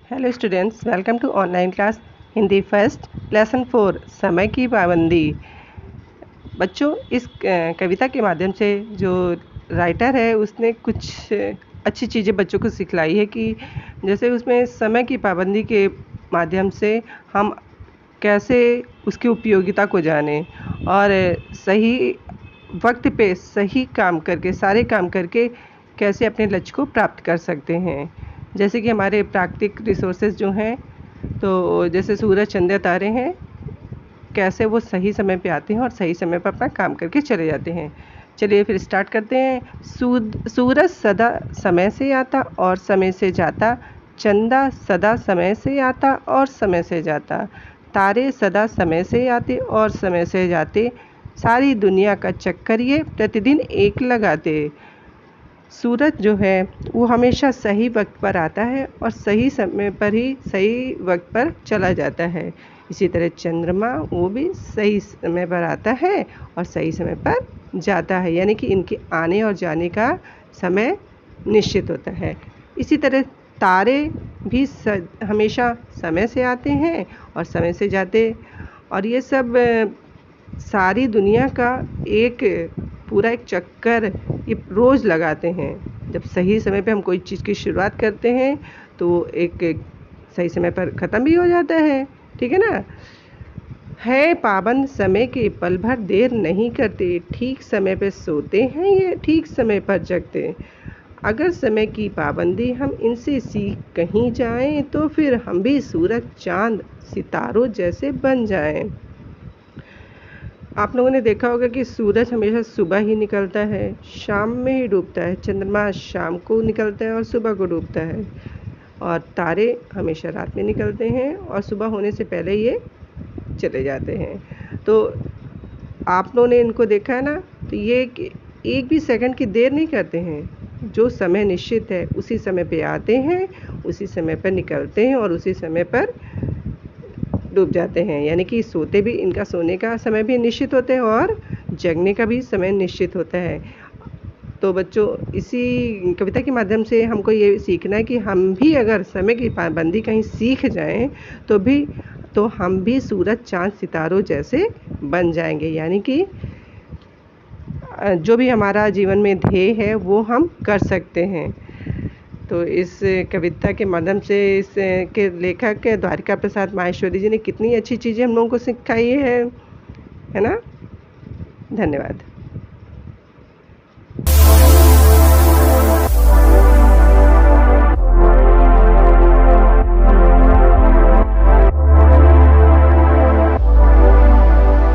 Hello students, welcome to online class Hindi first lesson 4 समय की पाबंदी। बच्चों, इस कविता के माध्यम से जो राइटर है उसने कुछ अच्छी चीज़ें बच्चों को सिखलाई है कि जैसे उसमें समय की पाबंदी के माध्यम से हम कैसे उसकी उपयोगिता को जानें और सही वक्त पे सही काम करके सारे काम करके कैसे अपने लक्ष्य को प्राप्त कर सकते हैं। जैसे कि हमारे प्राकृतिक रिसोर्सेज जो हैं, तो जैसे सूरज, चंद्र, तारे हैं, कैसे वो सही समय पे आते हैं और सही समय पर अपना काम करके चले जाते हैं। चलिए फिर स्टार्ट करते हैं। सूरज सदा समय से आता और समय से जाता, चंदा सदा समय से आता और समय से जाता, तारे सदा समय से आते और समय से जाते, सारी दुनिया का चक्कर ये प्रतिदिन एक लगाते। सूरज जो है वो हमेशा सही वक्त पर आता है और सही समय पर ही सही वक्त पर चला जाता है। इसी तरह चंद्रमा वो भी सही समय पर आता है और सही समय पर जाता है, यानी कि इनके आने और जाने का समय निश्चित होता है। इसी तरह तारे भी हमेशा समय से आते हैं और समय से जाते, और ये सब सारी दुनिया का पूरा एक चक्कर ये रोज़ लगाते हैं। जब सही समय पे हम कोई चीज़ की शुरुआत करते हैं तो एक सही समय पर ख़त्म भी हो जाता है, ठीक है ना। है पाबंद समय के, पल भर देर नहीं करते, ठीक समय पे सोते हैं ये, ठीक समय पर जगते। अगर समय की पाबंदी हम इनसे सीख कहीं जाएं तो फिर हम भी सूरज, चाँद, सितारों जैसे बन जाएं। आप लोगों ने देखा होगा कि सूरज हमेशा सुबह ही निकलता है, शाम में ही डूबता है। चंद्रमा शाम को निकलता है और सुबह को डूबता है, और तारे हमेशा रात में निकलते हैं और सुबह होने से पहले ये चले जाते हैं। तो आप लोगों ने इनको देखा है ना, तो ये एक भी सेकंड की देर नहीं करते हैं। जो समय निश्चित है उसी समय पे आते हैं, उसी समय पर निकलते हैं और उसी समय पर डूब जाते हैं। यानी कि सोते भी, इनका सोने का समय भी निश्चित होता है और जगने का भी समय निश्चित होता है। तो बच्चों, इसी कविता के माध्यम से हमको ये सीखना है कि हम भी अगर समय की पाबंदी कहीं सीख जाएं तो हम भी सूरज, चाँद, सितारों जैसे बन जाएंगे। यानी कि जो भी हमारा जीवन में ध्येय है वो हम कर सकते हैं। तो इस कविता के माध्यम से इस के लेखक द्वारिका प्रसाद माहेश्वरी जी ने कितनी अच्छी चीज़ें हम लोगों को सिखाई है ना। धन्यवाद।